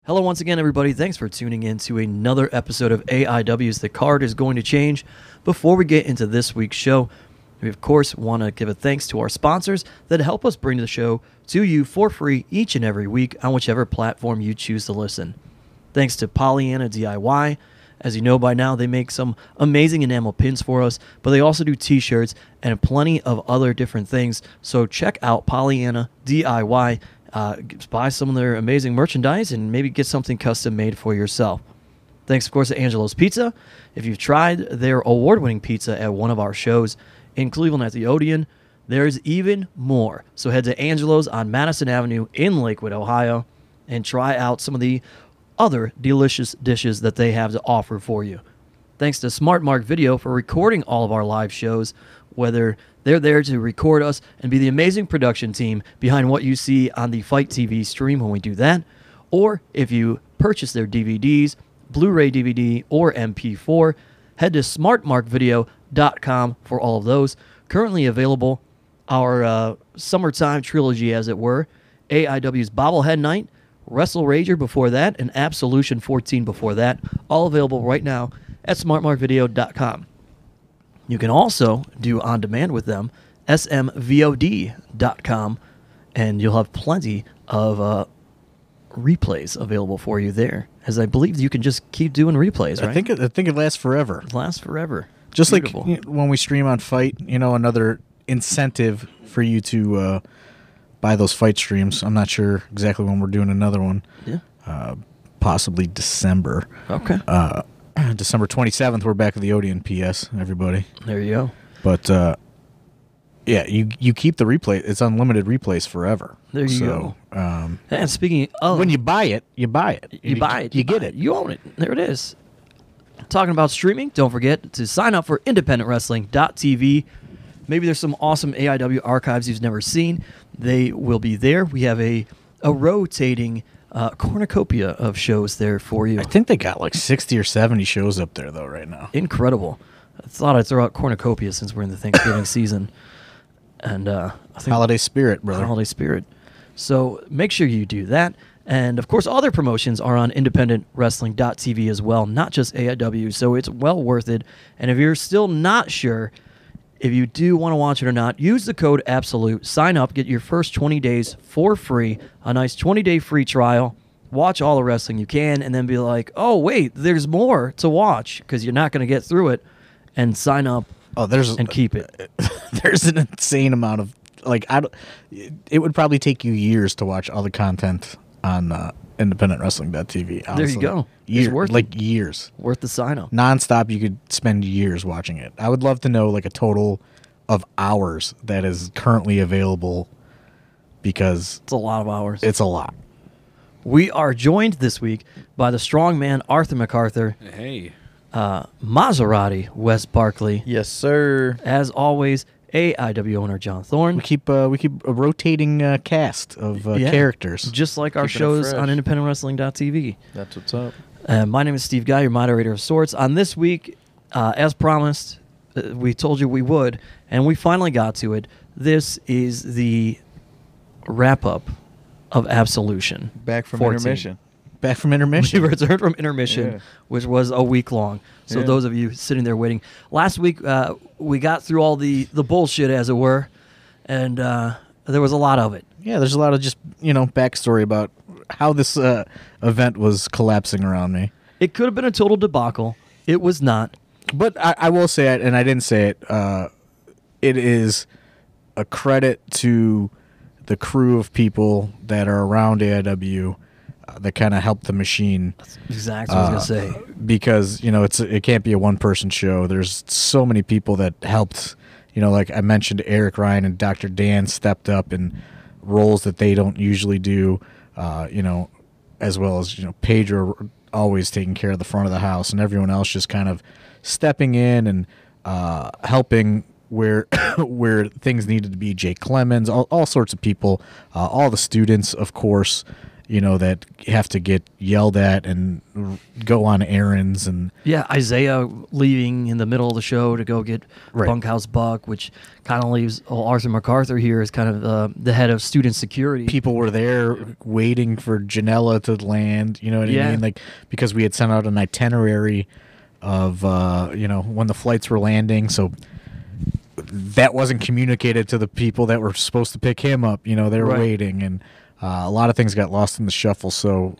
Hello once again, everybody. Thanks for tuning in to another episode of AIW's The Card is Going to Change. Before we get into this week's show, we of course want to give a thanks to our sponsors that help us bring the show to you for free each and every week on whichever platform you choose to listen. Thanks to Pollyanna DIY. As you know by now, they make some amazing enamel pins for us, but they also do t-shirts and plenty of other different things. So check out Pollyanna DIY. Buy some of their amazing merchandise and maybe get something custom made for yourself. Thanks, of course, to Angelo's Pizza. If you've tried their award-winning pizza at one of our shows in Cleveland at the Odeon, there's even more. So head to Angelo's on Madison Avenue in Lakewood, Ohio, and try out some of the other delicious dishes that they have to offer for you. Thanks to Smart Mark Video for recording all of our live shows, whether they're there to record us and be the amazing production team behind what you see on the Fight TV stream when we do that, or if you purchase their DVDs, Blu-ray DVD, or MP4, head to smartmarkvideo.com for all of those. Currently available, our summertime trilogy, as it were, AIW's Bobblehead Night, Wrestle Rager before that, and Absolution 14 before that, all available right now at smartmarkvideo.com. You can also do on-demand with them, smvod.com, and you'll have plenty of replays available for you there, as I believe you can just keep doing replays, right? I think it lasts forever. It lasts forever. Just Beautiful. like when we stream on Fight, another incentive for you to buy those Fight streams. I'm not sure exactly when we're doing another one. Yeah. Possibly December. Okay. December 27th, we're back at the Odeon, PS, everybody. There you go. But, yeah, you keep the replay. It's unlimited replays forever. There you go. And speaking of... When you buy it, you buy it. You buy it. You get it. You own it. There it is. Talking about streaming, don't forget to sign up for independentwrestling.tv. Maybe there's some awesome AIW archives you've never seen. They will be there. We have a rotating cornucopia of shows there for you. I think they got like 60 or 70 shows up there, though, right now. Incredible. I thought I'd throw out cornucopia since we're in the Thanksgiving season. And I think Holiday spirit, brother. Holiday spirit. So make sure you do that. And, of course, other promotions are on independentwrestling.tv as well, not just AIW. So it's well worth it. And if you're still not sure if you do want to watch it or not, use the code ABSOLUTE. Sign up, get your first 20 days for free, a nice 20-day free trial. Watch all the wrestling you can, and then be like, oh, wait, there's more to watch, because you're not going to get through it, and sign up and keep it. There's an insane amount of, it would probably take you years to watch all the content on independentwrestling.tv. Honestly. There you go. It's worth it. Years. Worth the sign-up. Nonstop, you could spend years watching it. I would love to know, a total of hours that is currently available, because... It's a lot of hours. It's a lot. We are joined this week by the strong man, Arthur MacArthur. Hey. Maserati, Wes Barkley. Yes, sir. As always, AIW owner, John Thorne. We keep a rotating cast of characters. Just like our Keeping it shows fresh. on independentwrestling.tv. That's what's up. My name is Steve Guy, your moderator of sorts. On this week, as promised, we told you we would, and we finally got to it. This is the wrap-up of Absolution. Back from 14. intermission. Back from intermission. We returned from intermission, Yeah. which was a week long. So Yeah. those of you sitting there waiting. Last week, we got through all the bullshit, as it were, and there was a lot of it. Yeah, there's a lot of just, backstory about how this event was collapsing around me. It could have been a total debacle. It was not. But I will say it, and I didn't say it, it is a credit to the crew of people that are around AIW that kind of helped the machine. That's exactly what I was going to say. Because, it can't be a one-person show. There's so many people that helped. Like I mentioned, Eric Ryan and Dr. Dan stepped up in roles that they don't usually do, as well as, Pedro always taking care of the front of the house, and everyone else just kind of stepping in and helping where where things needed to be. Jake Clemens, all sorts of people, all the students, of course, that have to get yelled at and go on errands. And yeah, Isaiah leaving in the middle of the show to go get Bunkhouse Buck, which kind of leaves Arthur MacArthur here as kind of the head of student security. People were there waiting for Janella to land, you know what I mean? Like, because we had sent out an itinerary of, when the flights were landing, so that wasn't communicated to the people that were supposed to pick him up. They were waiting, and a lot of things got lost in the shuffle. So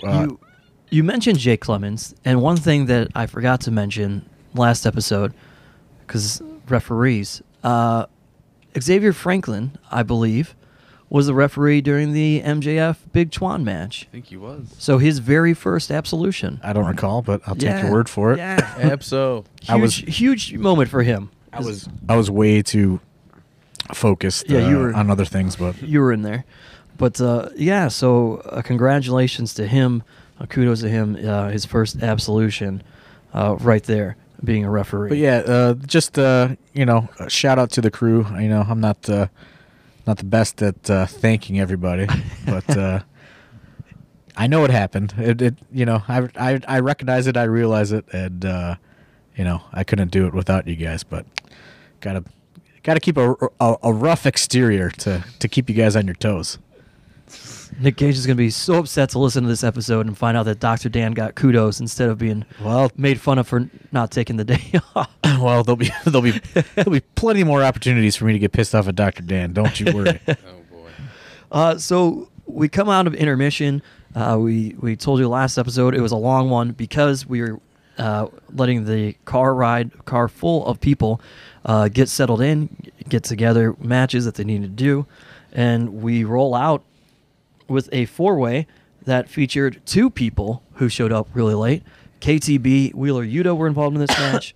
you mentioned Jake Clemens, and one thing that I forgot to mention last episode, because referees, Xavier Franklin, I believe, was the referee during the MJF Big Twan match. I think he was. So his very first Absolution. I don't recall, but I'll take your word for it. Yeah, Abso. Huge moment for him. I was way too focused on other things, but you were in there. But so congratulations to him. Kudos to him. His first Absolution, right there, being a referee. But just a shout out to the crew. I'm not the best at thanking everybody, but I know it happened. I recognize it. I realize it, and I couldn't do it without you guys. But gotta keep a rough exterior to keep you guys on your toes. Nick Gage is going to be so upset to listen to this episode and find out that Dr. Dan got kudos instead of being made fun of for not taking the day off. Well, there'll be plenty more opportunities for me to get pissed off at Dr. Dan. Don't you worry. Oh boy. So we come out of intermission. We told you last episode it was a long one because we were letting the car full of people get settled in, get together matches that they need to do, and we roll out with a four-way that featured two people who showed up really late. KTB, Wheeler Yuta were involved in this match.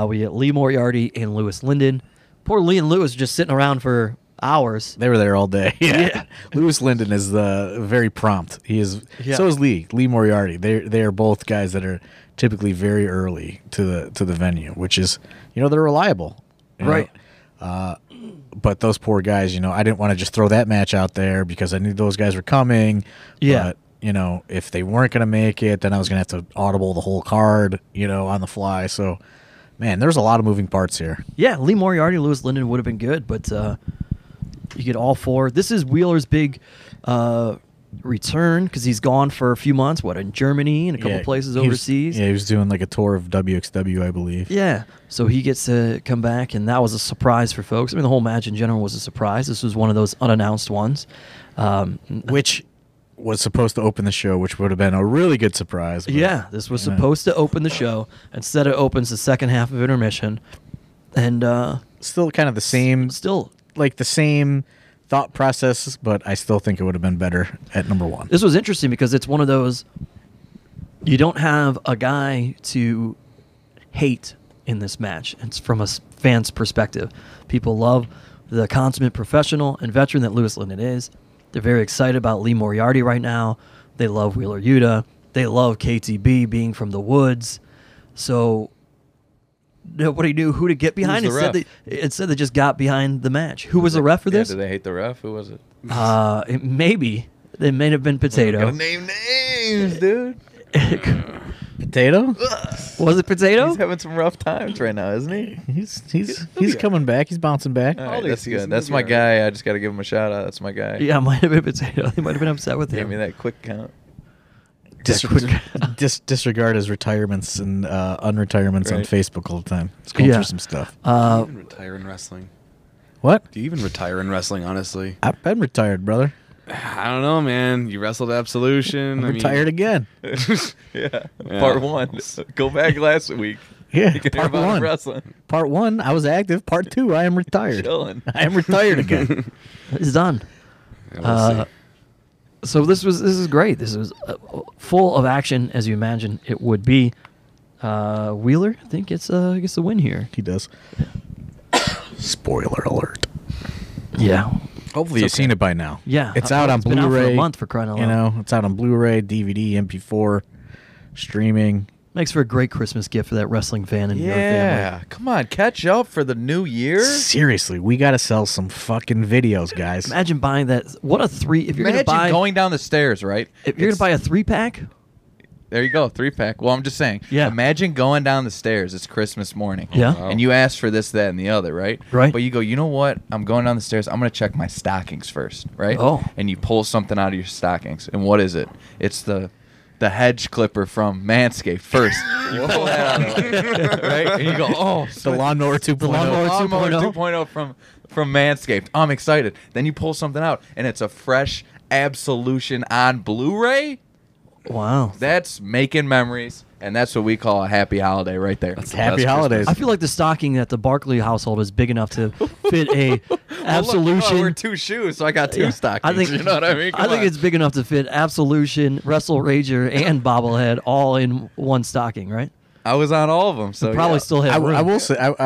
We had Lee Moriarty and Lewis Linden. Poor Lee and Lewis just sitting around for hours. They were there all day. Yeah. Lewis Linden is very prompt. He is. Yeah. So is Lee Moriarty. They are both guys that are typically very early to the venue, which is they're reliable. Right. But those poor guys, I didn't want to just throw that match out there because I knew those guys were coming. Yeah. But, if they weren't going to make it, then I was going to have to audible the whole card, on the fly. So, man, there's a lot of moving parts here. Yeah, Lee Moriarty, Lewis Linden would have been good, but you get all four. This is Wheeler's big return because he's gone for a few months, in Germany and a couple places overseas. He was doing like a tour of WXW, I believe. Yeah, so he gets to come back, and that was a surprise for folks. I mean, the whole match in general was a surprise. This was one of those unannounced ones. Which was supposed to open the show, which would have been a really good surprise. But, yeah, this was supposed to open the show. Instead, it opens the second half of intermission. And still kind of the same. Still. Like the same thought process, but I still think it would have been better at number one. This was interesting because it's one of those, you don't have a guy to hate in this match. It's from a fan's perspective. People love the consummate professional and veteran that Lewis Linden is. They're very excited about Lee Moriarty right now. They love Wheeler Yuta. They love KTB being from the woods. So nobody knew who to get behind. It said they just got behind the match. Who was the ref for this? Did they hate the ref? Who was it? Maybe. It may have been Potato. Gotta name names, dude. Potato? Was it Potato? He's having some rough times right now, isn't he? He's coming back. He's bouncing back. All right, that's good. That's my guy. I just got to give him a shout out. That's my guy. Yeah, it might have been Potato. He might have been upset with him. Give me that quick count. Disregard his retirements and unretirements on Facebook all the time. It's going through some stuff. Do you even retire in wrestling? What? Do you even retire in wrestling, honestly? I've been retired, brother. I don't know, man. You wrestled Absolution. I'm retired again. Yeah. Part one. Go back last week. Yeah, part one. Wrestling. Part one, I was active. Part two, I am retired. Chilling. I am retired again. It's done. Yeah, we'll see. So this is great. This was full of action, as you imagine it would be. Wheeler, I think gets the win here. He does. Spoiler alert. Yeah. Hopefully you've seen it by now. Yeah. It's out on Blu-ray. Been out for a month for crying out loud. It's out on Blu-ray, DVD, MP4, streaming. Makes for a great Christmas gift for that wrestling fan and your family. Yeah, come on, catch up for the new year. Seriously, we got to sell some fucking videos, guys. Imagine buying that. What a three. If you're Imagine gonna buy, going down the stairs, right? if you're gonna buy a 3-pack, There you go, 3-pack. Well, I'm just saying. Yeah. Imagine going down the stairs. It's Christmas morning. Yeah. wow. And you ask for this, that, and the other, right? Right. But you go, you know what? I'm going down the stairs. I'm going to check my stockings first, right? Oh. And you pull something out of your stockings. And what is it? It's the hedge clipper from Manscaped first. You pull that out, right? And you go, oh. The lawnmower 2.0. The lawnmower Lawnmower 2.0. 2.0 from Manscaped. I'm excited. Then you pull something out, and it's a fresh Absolution on Blu-ray. wow. That's making memories, and that's what we call a happy holiday right there. That's the Happy best holidays. I feel like the stocking at the Barkley household is big enough to fit a Absolution. I wear 2 shoes, so I got 2 Yeah. stockings. I think you know what I mean? I think it's big enough to fit Absolution, Wrestle Rager, and Bobblehead all in one stocking, right? I was on all of them, so Probably yeah. still have room. I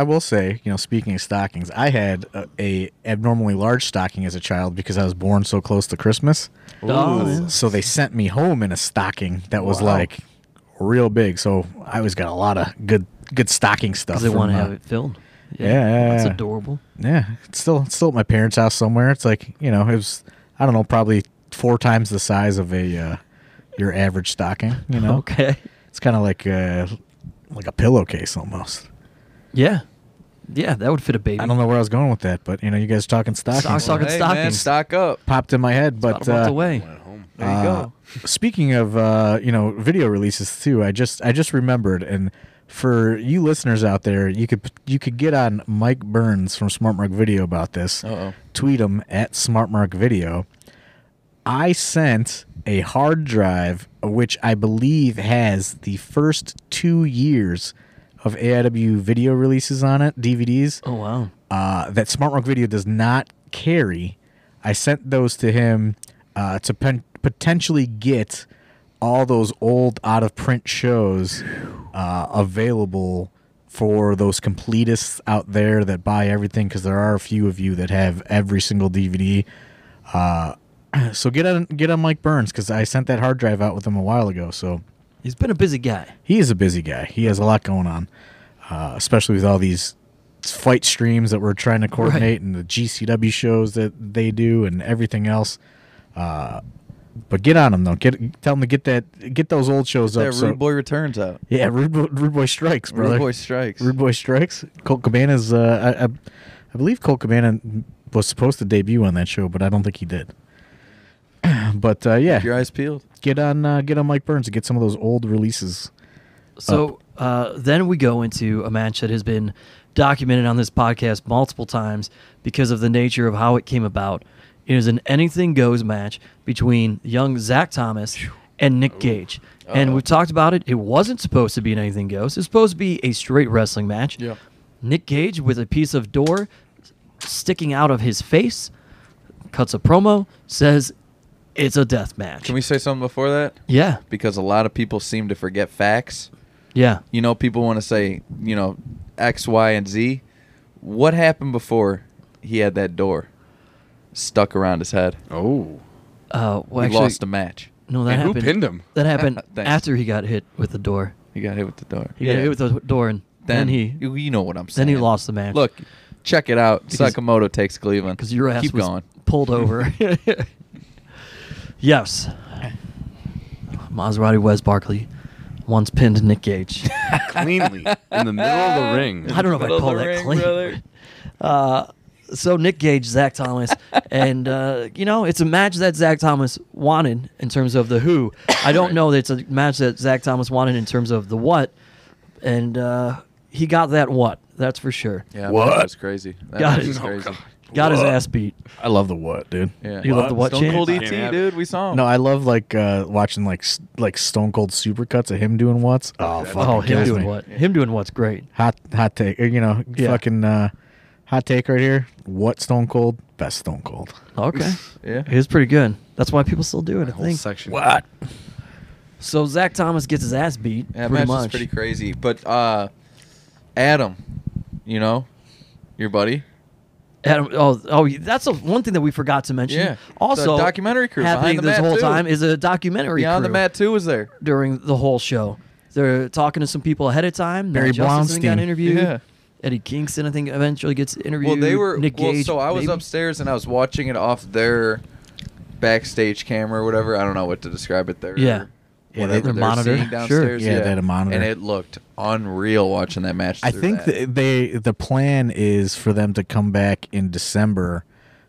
will say, you know, speaking of stockings, I had a abnormally large stocking as a child because I was born so close to Christmas. Oh, yeah. So they sent me home in a stocking that was Wow. like real big. So I always got a lot of good stocking stuff. Because they want to from, have it filled. Yeah. That's adorable. Yeah, it's still at my parents' house somewhere. It's like, you know, it was, I don't know, probably 4 times the size of a your average stocking. You know, Okay. it's kind of like a pillowcase almost. Yeah. Yeah, that would fit a baby. I don't know where I was going with that, but you know, you guys talking stockings Talking Hey, stockings. man, stock up. popped in my head. About But a month away. At home. There you go. speaking of you know, video releases too, I just remembered, and for you listeners out there, you could get on Mike Burns from Smart Mark Video about this. Uh-oh. Tweet him at Smart Mark Video. I sent a hard drive which I believe has the first 2 years of AIW video releases on it, DVDs. Oh, wow. That Smart Mark Video does not carry. I sent those to him to potentially get all those old out of print shows available for those completists out there that buy everything, because there are a few of you that have every single DVD. So get on Mike Burns, because I sent that hard drive out with him a while ago. So He's been a busy guy. he is a busy guy. He has a lot going on, especially with all these fight streams that we're trying to coordinate, and the GCW shows that they do, and everything else. But get on him though. Tell him to get those old shows up. That Rude Boy returns out. Yeah, Rude Boy strikes, brother. Rude Boy strikes. Rude Boy strikes. Colt Cabana's. I believe Colt Cabana was supposed to debut on that show, but I don't think he did. But yeah, Keep your eyes peeled. get on Mike Burns and get some of those old releases. So then we go into a match that has been documented on this podcast multiple times because of the nature of how it came about. It is an anything goes match between young Zach Thomas and Nick Gage. And we've talked about it. It wasn't supposed to be an anything goes. It's supposed to be a straight wrestling match. Yeah. Nick Gage with a piece of door sticking out of his face, cuts a promo, says it's a death match. Can we say something before that? Yeah. Because a lot of people seem to forget facts. Yeah. You know, people want to say, you know, X, Y, and Z. What happened before he had that door stuck around his head? Oh. Well, He actually, lost a match. no, that And who happened. pinned him? That happened Thanks. after he got hit with the door. He got hit with the door. He got hit with the door, and then he You know what I'm saying. then he lost the match. Look, check it out. Because- Sakamoto takes Cleveland. because your ass Keep was going. pulled over. Yes, Maserati Wes Barkley once pinned Nick Gage. Cleanly. In the middle of the ring. I don't know if I Middle call of the that ring, clean. brother. So Nick Gage, Zach Thomas, and you know, it's a match that Zach Thomas wanted in terms of the who. I don't know that it's a match that Zach Thomas wanted in terms of the what, and he got that what. That's for sure. Yeah, What? That was crazy. That Got match it. was Oh, crazy. God. Got his ass beat. I love the what, dude. Yeah. You love the what, Stone James? Cold Can't ET, have dude. We saw him. No, I love like watching like Stone Cold supercuts of him doing what's. Oh, fucking Oh, him kills doing me. what? Him doing what's great. Hot take. You know, Yeah. fucking hot take right here. What Stone Cold? Best Stone Cold. Okay, Yeah. it was pretty good. That's why people still do it. I Whole think. section. What? So Zach Thomas gets his ass beat. Yeah, pretty match was much. pretty crazy. But Adam, you know, your buddy. Adam, that's one thing that we forgot to mention. Yeah. Also, The documentary crew happening behind the this mat, whole too. time is a documentary Beyond the crew Mat 2 was there. during the whole show. they're talking to some people ahead of time. Barry Matt Justin got Blaustein. interviewed. Yeah. Eddie Kingston, I think, eventually gets interviewed. Well, they were. Nick Gage, so I was maybe? upstairs and I was watching it off their backstage camera or whatever. I don't know what to describe it there. Yeah. Yeah, Whatever their they're monitor. seeing Sure. downstairs. Yeah, they had a monitor. And it looked unreal watching that match. I through think that. the plan is for them to come back in December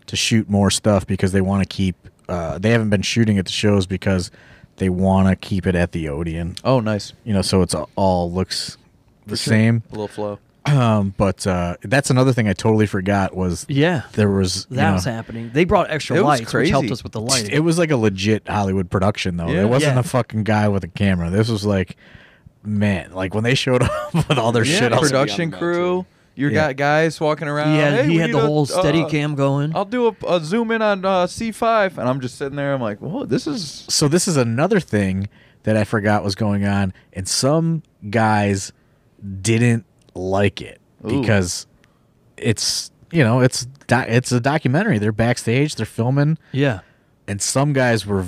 to shoot more stuff because they want to keep. They haven't been shooting at the shows because they want to keep it at the Odeon. Oh, nice. So it's all looks the same. A little flow. But that's another thing I totally forgot was Yeah. there was That was happening. They brought extra It was lights, which helped crazy. us with the lighting. it was like a legit Hollywood production though. Yeah. It wasn't Yeah. a fucking guy with a camera. This was like, man, like when they showed up with all their shit. I was like, Production Yeah. crew. You Yeah. got guys walking around. he had, Hey, he we had need the a, whole steady cam going. I'll do a zoom in on C5, and I'm just sitting there. I'm like, whoa, this is. So this is another thing that I forgot was going on, and some guys didn't like it Ooh. because it's it's a documentary. They're backstage, they're filming, Yeah. and some guys were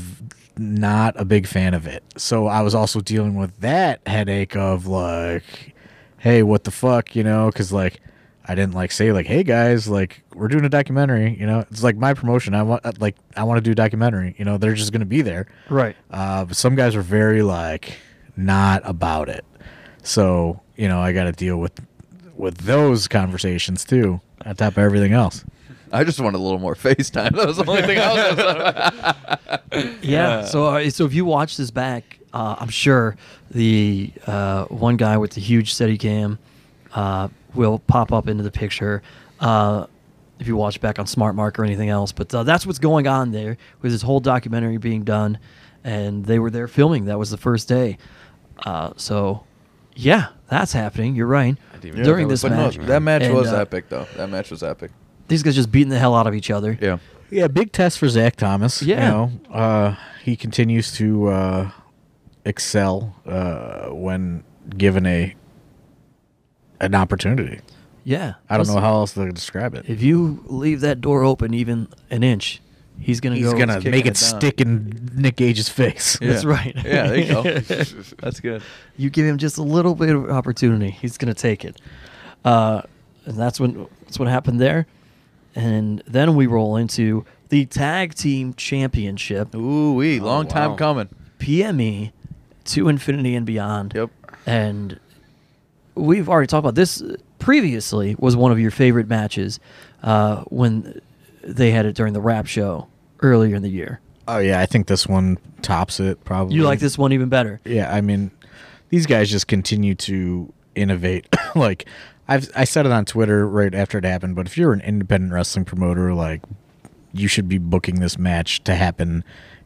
not a big fan of it. So I was also dealing with that headache of like, hey, what the fuck, because like I didn't like say like, hey guys, like we're doing a documentary, it's like my promotion. I want to do a documentary, they're just gonna be there. Right. But some guys were very like not about it. So I got to deal with those conversations too, on top of everything else. I just wanted a little more FaceTime. That was the only thing I was. Yeah. So if you watch this back, I'm sure the one guy with the huge Steadicam will pop up into the picture if you watch back on Smart Mark or anything else. But that's what's going on there with this whole documentary being done, and they were there filming. That was the first day. So, yeah, that's happening. You're right. didn't During even this But no, match, that match And, was epic, though. That match was epic. these guys just beating the hell out of each other. Yeah. Yeah, big test for Zach Thomas. Yeah. He continues to excel when given an opportunity. Yeah. I don't Plus, know how else to describe it. If you leave that door open even an inch, he's gonna He's go. gonna kicking make it it down. stick in Nick Gage's face. That's right. Yeah, there you go. That's good. You give him just a little bit of opportunity, he's gonna take it. And that's what happened there. And then we roll into the tag team championship, Ooh-wee, long time wow. coming. PME to Infinity and Beyond. Yep. And we've already talked about this previously. Was one of your favorite matches when they had it during the rap show earlier in the year. Oh yeah, I think this one tops it probably. You like this one even better. Yeah, I mean, these guys just continue to innovate. Like I said it on Twitter right after it happened, but if you're an independent wrestling promoter, like you should be booking this match to happen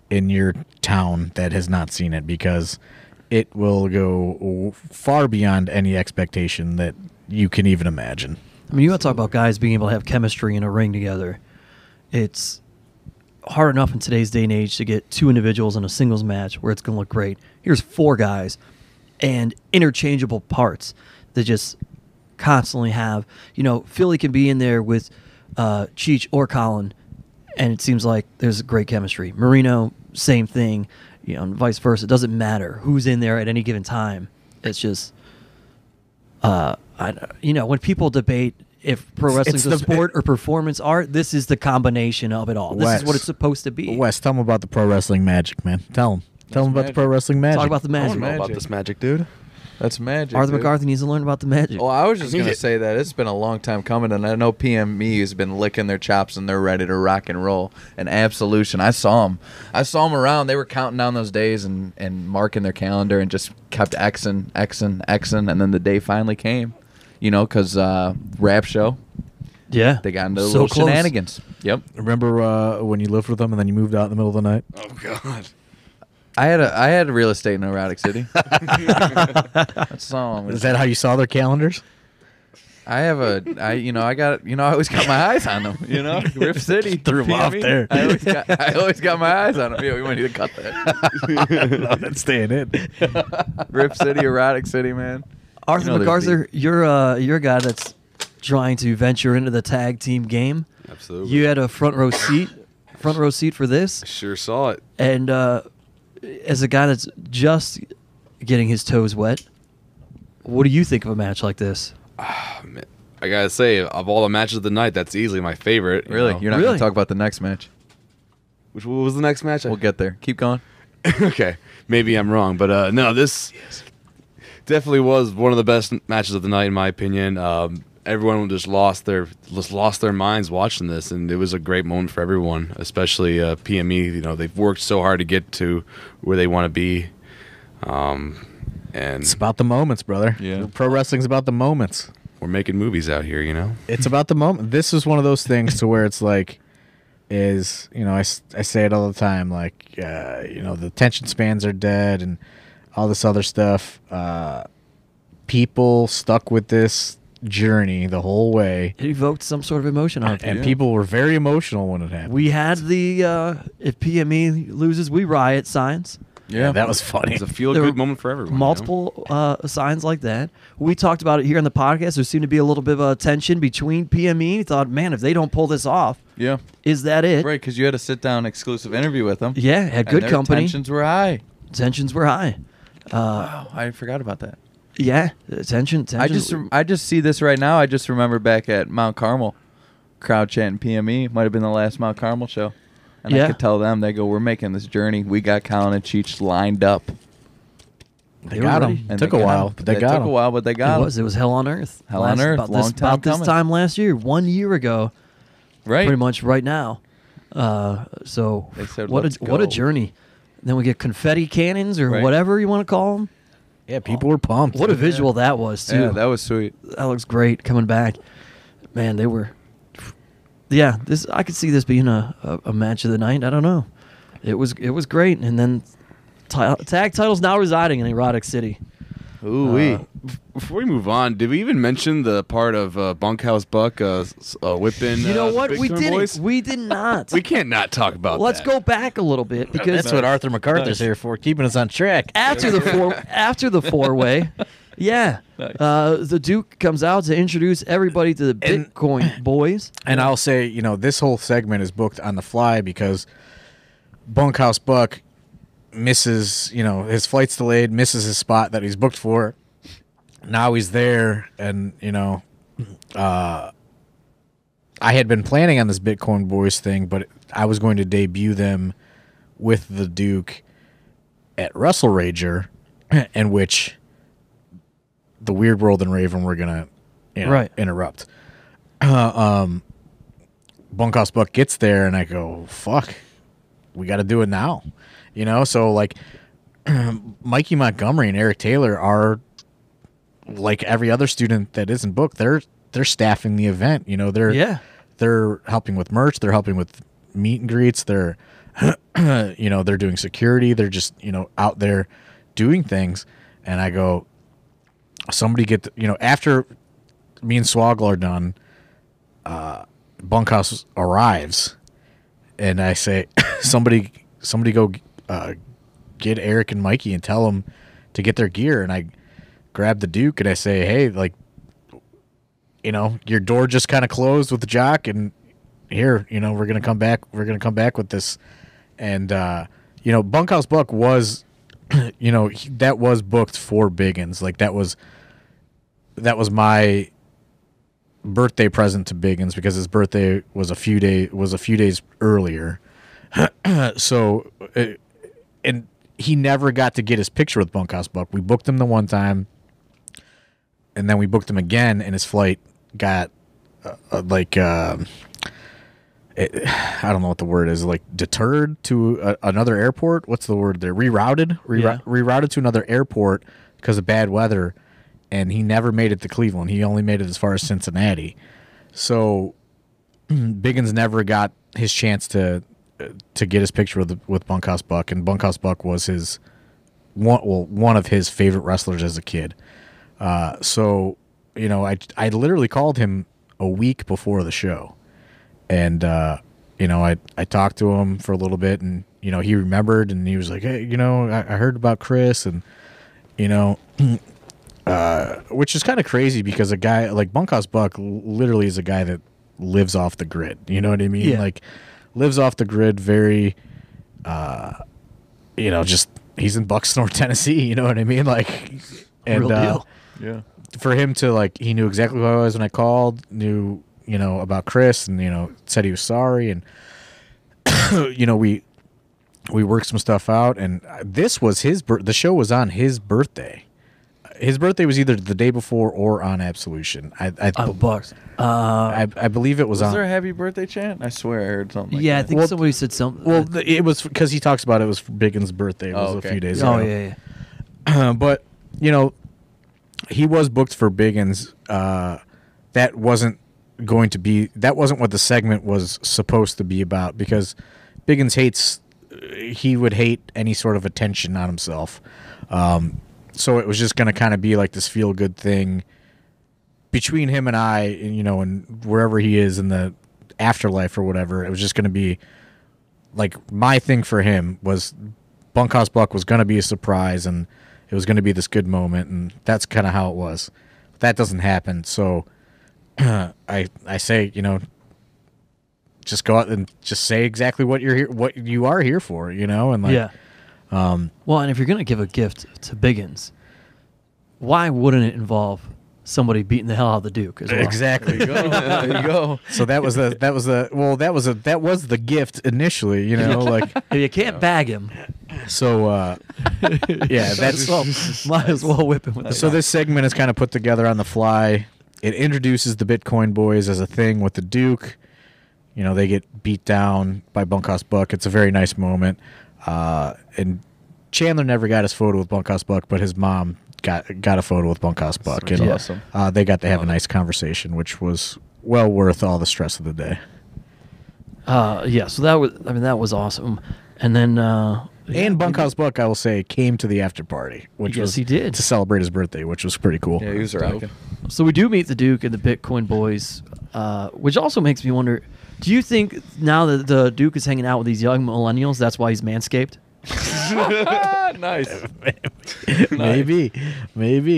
in your town that has not seen it, because it will go far beyond any expectation that you can even imagine. I mean, you want to talk about guys being able to have chemistry in a ring together. It's hard enough in today's day and age to get two individuals in a singles match where it's going to look great. Here's four guys and interchangeable parts that just constantly have. Philly can be in there with Cheech or Colin, and it seems like there's great chemistry. Marino, same thing, and vice versa. It doesn't matter who's in there at any given time. It's just, when people debate if pro wrestling's it's a sport or performance art, this is the combination of it all. This Wes. is what it's supposed to be. Wes, tell them about the pro wrestling magic, man. Tell them about the magic. pro wrestling magic. Talk about the I magic. don't know about Magic. this magic, dude. That's magic. Arthur dude. McCarthy needs to learn about the magic. Well, I was just going to Yeah. say that it's been a long time coming, and I know PME has been licking their chops, and they're ready to rock and roll. And Absolution, I saw them around. They were counting down those days and marking their calendar and just kept Xing, and then the day finally came, because rap show, Yeah. they got into So little close. shenanigans. Yep. Remember when you lived with them and then you moved out in the middle of the night? Oh God. I had real estate in Erotic City. That's all. Is that how you saw their calendars? I always got my eyes on them. Rift City Threw 'em off PME. there. I always got my eyes on them. Yeah, we might need to cut that. No, that's staying in. Rift City, Erotic City, man. Arthur You know there's MacArthur, you're a guy that's trying to venture into the tag team game. Absolutely. You had a front row seat for this, I sure saw it. and as a guy that's just getting his toes wet. What do you think of a match like this? I gotta say, of all the matches of the night, that's easily my favorite. Really? know. You're not going to talk about the next match? What was the next match? We'll get there. Keep going. Okay, maybe I'm wrong, but no, this definitely was one of the best matches of the night, in my opinion. Everyone just lost their minds watching this, and it was a great moment for everyone, especially PME. You know, they've worked so hard to get to where they want to be, and It's about the moments, brother. Yeah. Pro wrestling's about the moments. we're making movies out here. You know, It's about the moment. This is one of those things to where it's like, I say it all the time, like, the attention spans are dead and all this other stuff. People stuck with this journey the whole way, It evoked some sort of emotion on and people. people were very emotional when it happened. We had the if PME loses, we riot signs. Yeah. That was funny. it's a feel There good were moment for everyone. you know? Multiple signs like that. We talked about it here on the podcast. There seemed to be a little bit of a tension between PME. We thought, man, if they don't pull this off, Yeah. is that it? Right, because you had a sit-down exclusive interview with them. Yeah, had and good their company. Tensions were high. Tensions were high. Wow, I forgot about that. Yeah, tension. I just see this right now. I just remember back at Mount Carmel, crowd chanting PME. Might have been the last Mount Carmel show. And Yeah. I could tell them, they go, we're making this journey. We got Colin and Cheech lined up. They were got ready. him. And Took they a got while, him. but they It got took him. a while, but they got It was hell on earth. Hell on earth. About Long this, time about this coming. time last year, 1 year ago, Right. pretty much right now. So They said, what "Let's a go." journey. Then we get confetti cannons or Right. whatever you want to call them. Yeah, people were pumped. What a visual that was too. Yeah, that was sweet. That looks great coming back. Man, they were. Yeah, this I could see this being a match of the night. I don't know. It was great, and then tag titles now residing in Erotic City. Ooh-wee. Before we move on, did we even mention the part of Bunkhouse Buck whipping? You know what? Big We Turn didn't. Boys? We did not. We can't not talk about Let's that. go back a little bit because That's what Arthur MacArthur's here for, keeping us on track. after the four way, yeah, Nice. the Duke comes out to introduce everybody to the And- Bitcoin boys. And I'll say, this whole segment is booked on the fly because Bunkhouse Buck misses, his flight's delayed, misses his spot that he's booked for. Now he's there, and, I had been planning on this Bitcoin Boys thing, but I was going to debut them with the Duke at Wrestle Rager, in which the Weird World and Raven were going to Right. interrupt. Bunkhouse Buck gets there, and I go, fuck, we got to do it now. So like Mikey Montgomery and Eric Taylor are like every other student that isn't booked. They're staffing the event. They're helping with merch. They're helping with meet and greets. They're they're doing security. They're just out there doing things. And I go, somebody get after me and Swoggle are done, Bunkhouse arrives, and I say, somebody go get Eric and Mikey and tell them to get their gear. And I grab the Duke and I say, hey, like, your door just kind of closed with the Jock, and here, we're gonna come back. We're gonna come back with this. And Bunkhouse Buck was, that was booked for Biggins. Like that was my birthday present to Biggins because his birthday was a few days earlier. So, and he never got to get his picture with Bunkhouse Buck. We booked him the one time, and then we booked him again, and his flight got I don't know what the word is, like deterred to another airport. What's the word there? Rerouted. Rerouted to another airport because of bad weather, and he never made it to Cleveland. He only made it as far as Cincinnati. So Biggins never got his chance to get his picture with Bunkhouse Buck, and Bunkhouse Buck was one of his favorite wrestlers as a kid. So I literally called him a week before the show, and I talked to him for a little bit, and he remembered, and he was like, hey, I heard about Chris, and which is kind of crazy because a guy like Bunkhouse Buck literally is a guy that lives off the grid. You know what I mean? Yeah. Like lives off the grid, very, just he's in Bucksnort, Tennessee. You know what I mean? Like, and Real deal. Yeah. for him to like, he knew exactly who I was when I called. Knew about Chris, and said he was sorry, and we worked some stuff out, and this was the show was on his birthday. His birthday was either the day before or on Absolution. Bucks. I believe it was Was on. there a happy birthday chant? I swear I heard something. Yeah, I like think Well, somebody said something. Well, it was because he talks about it was Biggins' birthday. It was okay. a few days ago. oh yeah. But he was booked for Biggins. That wasn't what the segment was supposed to be about, because Biggins he would hate any sort of attention on himself. So it was just going to kind of be like this feel good thing between him and I, and wherever he is in the afterlife or whatever. It was just going to be like, my thing for him was Bunkhouse Buck was going to be a surprise, and it was going to be this good moment, and that's kind of how it was. That doesn't happen, so I say, just go out and just say exactly what you are here for, and like, yeah. Well, and if you're gonna give a gift to Biggins, why wouldn't it involve somebody beating the hell out of the Duke as well? exactly. There you go. So that was the gift initially, like, If you can't bag him, so yeah, that's might as well whip him with so this segment is kind of put together on the fly. It introduces the Bitcoin Boys as a thing with the Duke. They get beat down by Bunkhouse Buck. It's a very nice moment. And Chandler never got his photo with Bunkhouse Buck, but his mom got a photo with Bunkhouse Buck. Which is And awesome. they got to have a nice conversation, which was well worth all the stress of the day. yeah. So that was awesome. And then And Bunkhouse Buck, I will say, came to the after party, which Yes, was he did. to celebrate his birthday, which was pretty cool. Yeah, he was rocking. So we do meet the Duke and the Bitcoin Boys, which also makes me wonder, do you think now that the Duke is hanging out with these young millennials, that's why he's manscaped? Nice. Maybe.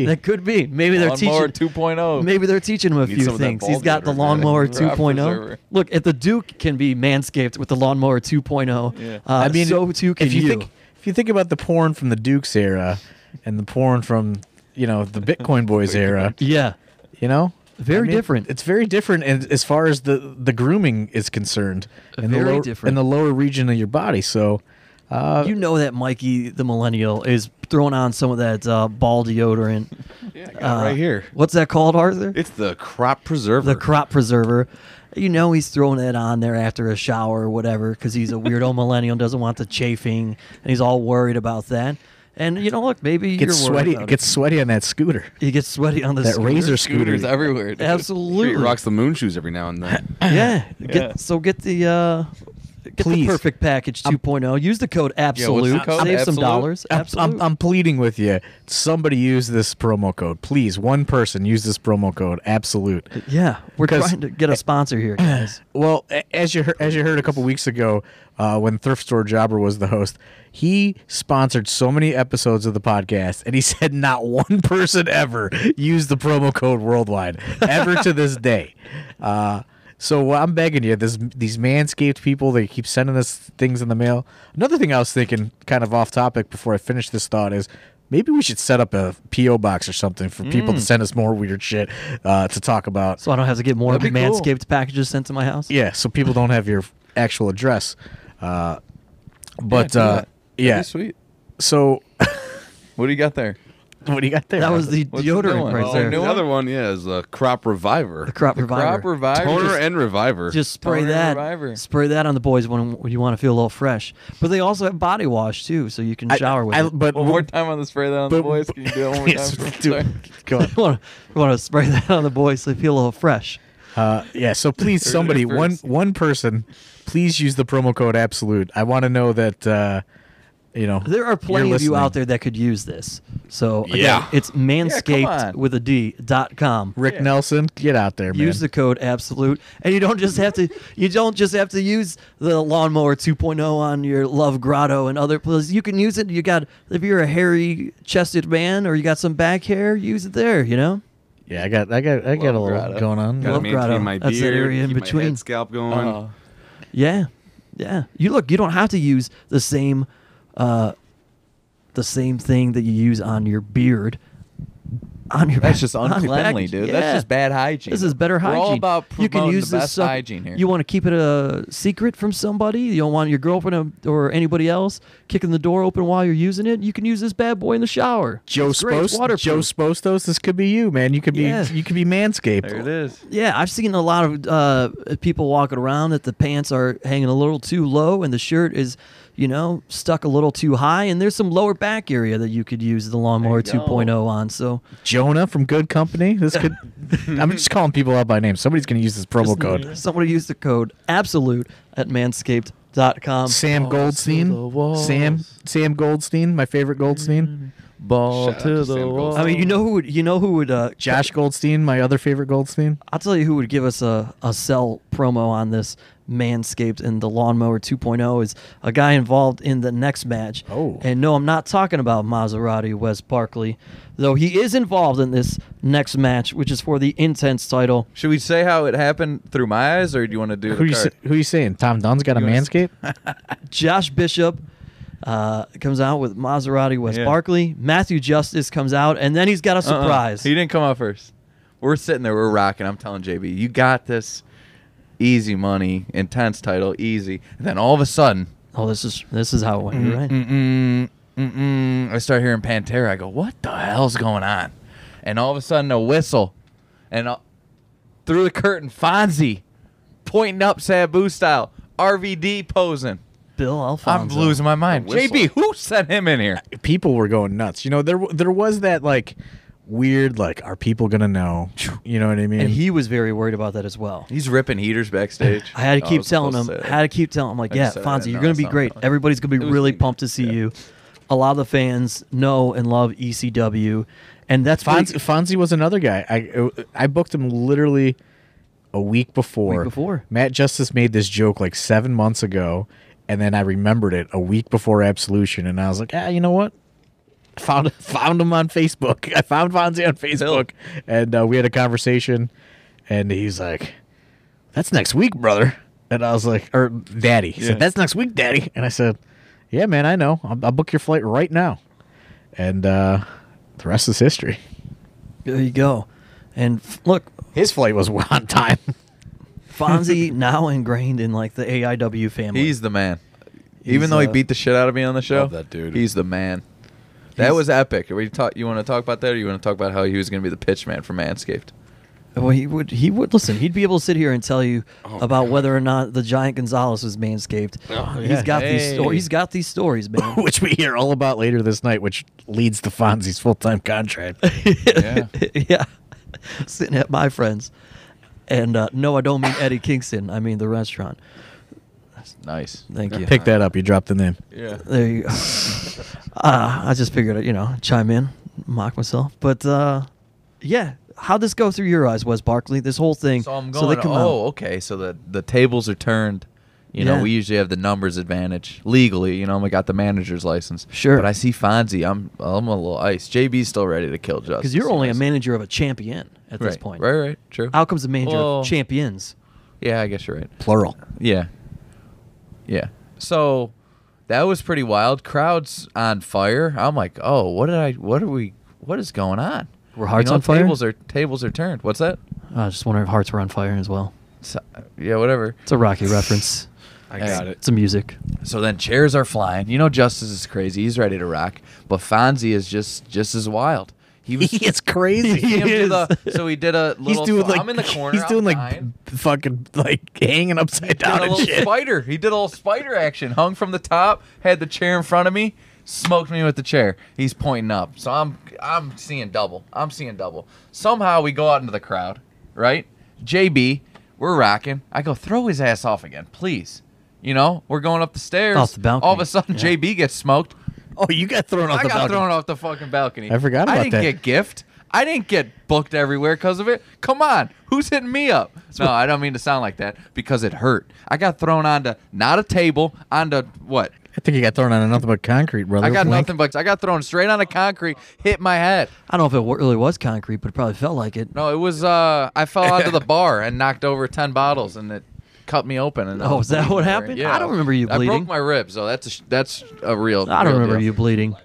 That could be. Maybe they're Lawnmower teaching 2.0. Maybe they're teaching him a Need few some of that things. ball He's got the deodorant, man. lawnmower Crop 2.0. preserver. Look, if the Duke can be manscaped with the lawnmower 2.0, Yeah. I mean, so too can if you. you think about the porn from the Duke's era and the porn from the Bitcoin Boys era, Yeah, very different. It's very different, and as far as the grooming is concerned, in Very the lower, different. in the lower region of your body. So, That Mikey the millennial is throwing on some of that ball deodorant. Yeah, I got it right here. What's that called, Arthur? It's the crop preserver. The crop preserver. He's throwing it on there after a shower or whatever because he's a weirdo millennial and doesn't want the chafing, and he's all worried about that. And look, maybe gets you're worried sweaty. about Gets sweaty on that scooter. He gets sweaty on the That scooter. razor scooter. Scooters everywhere. Dude. He Absolutely. rocks the moon shoes every now and then. Yeah. Yeah. Get the Please. perfect package 2.0. Use the code Absolute. the code? Save some Absolute? dollars. Absolute. I'm pleading with you. Somebody use this promo code, please. One person use this promo code, Absolute. Yeah, we're 'Cause- trying to get a sponsor here, guys. Well, as you heard a couple weeks ago, when Thrift Store Jobber was the host, he sponsored so many episodes of the podcast, and he said not one person ever used the promo code Worldwide ever to this day. So I'm begging you, these Manscaped people, they keep sending us things in the mail. Another thing I was thinking, kind of off topic before I finish this thought, is maybe we should set up a P.O. box or something for people to send us more weird shit to talk about. So I don't have to get more That'd be cool. Manscaped packages sent to my house. Yeah, so people don't have your actual address. But do that. yeah, That'd be sweet. so What do you got there? what do you got there? That was the What's the deodorant new one? right Oh, there. new The one? other one, is a crop reviver. The crop reviver. Crop reviver. Toner Just- and reviver. Just spray Toner that. reviver. Spray that on the boys when you want to feel a little fresh. But they also have body wash too, so you can shower with it. But One more time on the spray that on the but- boys. Can you do it one more Yes, time? do Sorry. it. Go on. You want to spray that on the boys so they feel a little fresh. Yeah, so please, somebody, one person, please use the promo code Absolute. I want to know that, There are plenty you're of you listening. out there that could use this. So again, Yeah. it's come manscaped on. with a D.com. Rick Nelson, get out there, man. Use the code Absolute, and you don't just have to. You don't just have to use the lawnmower 2.0 on your Love Grotto and other places. You can use it. You got if you're a hairy-chested man or you got some back hair, use it there. Yeah, I got a little Grotto. going on. Gotta Love grotto. maintain my That's that beard, area in keep my between. head scalp going. Oh. Yeah. You don't have to use the same the same thing that you use on your beard. On your That's just on uncleanly, package. dude. Yeah. That's just bad hygiene. This is better hygiene. We're all about you can promoting use the this best stuff. hygiene here. You want to keep it a secret from somebody? You don't want your girlfriend or anybody else kicking the door open while you're using it? You can use this bad boy in the shower. Joe It's great. It's waterproof. Spostos, this could be you, man. You could be Manscaped. There it is. Yeah, I've seen a lot of people walking around that the pants are hanging a little too low and the shirt is, stuck a little too high. And there's some lower back area that you could use the Lawnmower 2.0 on. So Jonah from Good Company. This could. I'm just calling people out by name. Somebody's going to use this promo code. somebody use the code Absolute at manscaped.com. Sam Goldstein. Sam Goldstein, my favorite Goldstein. Ball Shout out to to the Sam wall. I mean, you know who would Josh Goldstein, my other favorite Goldstein. I'll tell you who would give us a sell promo on this Manscaped and the Lawnmower 2.0 is a guy involved in the next match. Oh. And no, I'm not talking about Maserati Wes Barkley, though he is involved in this next match, which is for the Intense title. Should we say how it happened through my eyes, or do you want to do Who the you, card? who you saying? Tom Dunn's got a You wanna- Manscaped? Josh Bishop comes out with Maserati Wes Yeah. Barkley. Matthew Justice comes out, and then he's got a surprise. He didn't come out first. We're sitting there, we're rocking. I'm telling JB, you got this. Easy money, Intense title, easy. And then all of a sudden, Oh, this is how it went. You're right. I start hearing Pantera. I go, what the hell's going on? And all of a sudden, a whistle. And through the curtain, Fonzie pointing up Sabu style. RVD posing. Bill Alfonso. I'm losing my mind. A whistle. JB, who sent him in here? People were going nuts. There was that weird are people gonna know? You know what I mean? And he was very worried about that as well. He's ripping heaters backstage. I had to Oh, keep was telling him. supposed to say I that. had to keep telling him, like, I yeah, just said I Fonzie, didn't you're know. going to be That's great. not- Everybody's going to It be was really me. pumped to see Yeah. you. A lot of the fans know and love ECW, and that's Fonzie was another guy. I booked him literally a week before. Week before. Matt Justice made this joke 7 months ago, and then I remembered it a week before Absolution, and I was like, you know what? Found him on Facebook. I found Fonzie on Facebook, and we had a conversation, and he's like, "That's next week, brother." And I was like, or Daddy. He said, "That's next week, Daddy." And I said, "Yeah, man, I know. I'll book your flight right now." And the rest is history. There you go. And look, His flight was on time. Fonzie now ingrained in the AIW family. He's the man. Even though he beat the shit out of me on the show, Love that dude. He's the man. That was epic. You want to talk about that, or you want to talk about how he was going to be the pitch man for Manscaped? Well, he would listen. He'd be able to sit here and tell you about whether or not the Giant Gonzalez was Manscaped. He's got he's got these stories, man. Which we hear all about later this night, which leads to Fonzie's full-time contract. Yeah. Yeah, sitting at my friend's. And no, I don't mean Eddie Kingston. I mean the restaurant. Nice. Thank you. Pick that up. You dropped the name. Yeah. There you go. I just figured, chime in, mock myself. But yeah, how'd this go through your eyes, Wes Barkley? This whole thing. So I'm they going. come out. Okay. So the tables are turned. Yeah. We usually have the numbers advantage legally. We got the manager's license. Sure. But I see Fonzie. I'm a little iced. JB's still ready to kill Justice. Because you're only a Nice. manager of a champion at this Right. point. Right. True. Outcome's a manager Well- of champions. Yeah, I guess you're right. Plural. Yeah. So that was pretty wild. Crowd's on fire. I'm like, oh, what is going on? Were hearts on fire? Tables are turned. What's that? I was just wondering if hearts were on fire as well. So, yeah, whatever. It's a Rocky reference. I got it. It's a music. So then chairs are flying. Justice is crazy. He's ready to rock. But Fonzie is just as wild. He was It's crazy. he did so he did a little. He's doing I'm in the corner. He's doing I'm dying. fucking hanging upside down Did a and little shit. spider. He did a little spider action. Hung from the top. Had the chair in front of me. Smoked me with the chair. He's pointing up. So I'm seeing double. Somehow we go out into the crowd. Right? JB, we're rocking. I go, throw his ass off again, please. We're going up the stairs. Off the balcony. All of a sudden, Yeah. JB gets smoked. Oh, you got thrown off I the got balcony. thrown off the fucking balcony. I forgot about I didn't that. get gift. I didn't get booked everywhere because of it. Come on. Who's hitting me up? No, I don't mean to sound like that because it hurt. I got thrown onto not a table, onto what? I think you got thrown on nothing but concrete, brother. I got Wink. nothing but I got thrown straight onto concrete, hit my head. I don't know if it really was concrete, but it probably felt like it. No, it was I fell onto the bar and knocked over 10 bottles and it cut me open. And I Oh, was is that bleeding what there. happened? Yeah. I don't remember you I bleeding. broke my ribs, so that's a real I don't real remember deal. you bleeding.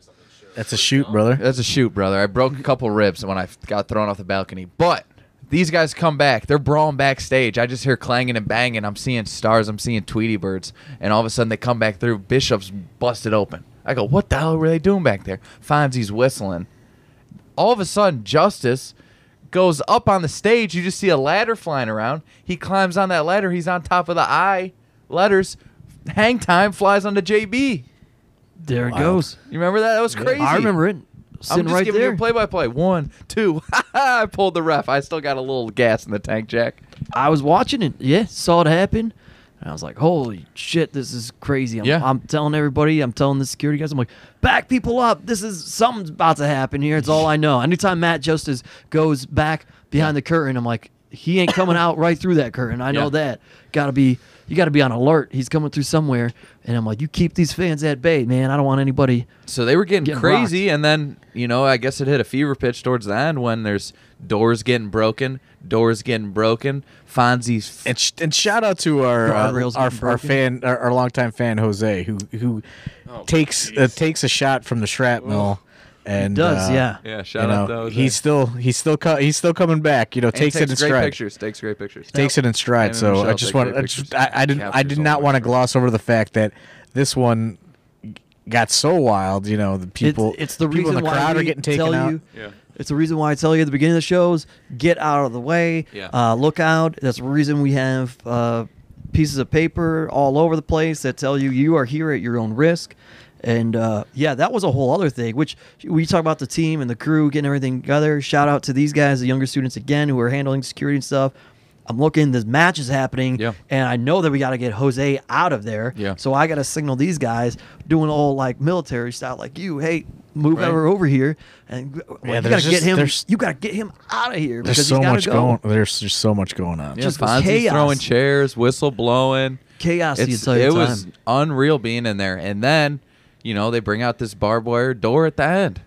That's a shoot, brother. That's a shoot, brother. I broke a couple ribs when I got thrown off the balcony. But these guys come back. They're brawling backstage. I just hear clanging and banging. I'm seeing stars. I'm seeing Tweety birds. And all of a sudden they come back through. Bishop's busted open. I go, what the hell were they doing back there? Fonzie's whistling. All of a sudden, Justice goes up on the stage. You just see a ladder flying around. He climbs on that ladder. He's on top of the I letters. Hang time flies onto JB. There it goes. You remember that? That was crazy. I remember it. I'm Sitting just right giving there. you a play-by-play. 1, 2. I pulled the ref. I still got a little gas in the tank, Jack. I was watching it. Yeah, saw it happen. And I was like, holy shit, this is crazy. I'm telling everybody, I'm telling the security guys, I'm like, back people up. Something's about to happen here. It's all I know. Anytime Matt Justice goes back behind the curtain, I'm like, he ain't coming out right through that curtain. I know that. You got to be on alert. He's coming through somewhere. And I'm like, you keep these fans at bay, man. I don't want anybody. So they were getting crazy, rocked. and then, I guess it hit a fever pitch towards the end when there's doors getting broken. Fonzie's And shout out to our Guardrails getting broken. fan, our longtime fan Jose, who takes a shot from the shrapnel. And He does, yeah. Yeah, shout out to Jose. he's still coming back. And Takes it in great stride. pictures. Takes great pictures. Takes it in stride. And So Michelle I just take great want pictures. I did Captures not all want to the gloss over the fact that this one got so wild. The people It's the people reason in the why crowd we are getting taken tell out. you. Yeah. It's the reason why I tell you at the beginning of the shows, get out of the way. Yeah. Look out. That's the reason we have pieces of paper all over the place that tell you are here at your own risk. And, that was a whole other thing, which we talk about the team and the crew getting everything together. Shout out to these guys, the younger students, again, who are handling security and stuff. I'm looking, this match is happening, and I know that we got to get Jose out of there. Yeah. So I got to signal these guys doing all like military style, like you, hey, move over here, and you got to get him. You got to get him out of here There's because so he's got much to go. There's just so much going on. Yeah, Just Fonzie's chaos. throwing chairs, whistle blowing. Chaos the It entire time. was unreal being in there. And then, they bring out this barbed wire door at the end.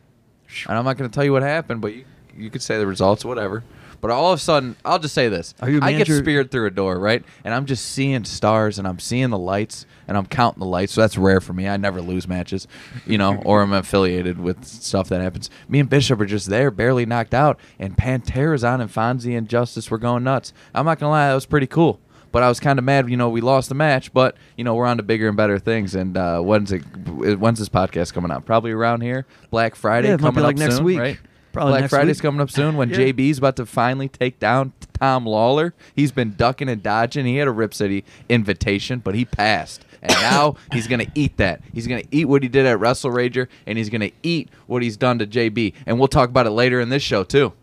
And I'm not going to tell you what happened, but you could say the results, whatever. But all of a sudden, I'll just say this. Are you a I get manager? speared through a door, right? And I'm just seeing stars, and I'm seeing the lights, and I'm counting the lights. So that's rare for me. I never lose matches, or I'm affiliated with stuff that happens. Me and Bishop are just there, barely knocked out, and Pantera's on, and Fonzie and Justice were going nuts. I'm not going to lie, that was pretty cool. But I was kind of mad, we lost the match, but, we're on to bigger and better things. And when's this podcast coming out? Probably around here. Black Friday Yeah, it might coming be like up next soon, week. right? Probably Black next Friday's week. coming up soon when JB's about to finally take down Tom Lawler. He's been ducking and dodging. He had a Rip City invitation, but he passed. And now he's going to eat that. He's going to eat what he did at Wrestle Rager, and he's going to eat what he's done to JB. And we'll talk about it later in this show, too.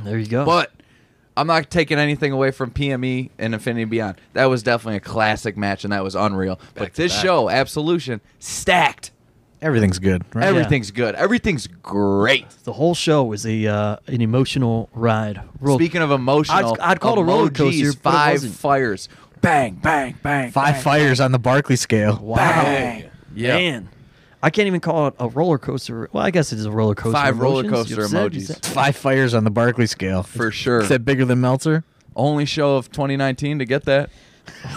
There you go. But I'm not taking anything away from PME and Infinity and Beyond. That was definitely a classic match, and that was unreal. But this show, Absolution, stacked. Everything's good. Right? Everything's good. Everything's great. The whole show was an emotional ride. Speaking of emotional, I'd call it a roller coaster, emojis, but it 5 wasn't. fires. Bang, bang, bang. 5 bang, fires on the Barkley scale. Wow. Bang. Yeah. Man. I can't even call it a roller coaster. Well, I guess it is a roller coaster. 5 roller Emotions. coaster You said- emojis. 5 fires on the Barkley scale. For sure. Is that bigger than Meltzer? Only show of 2019 to get that.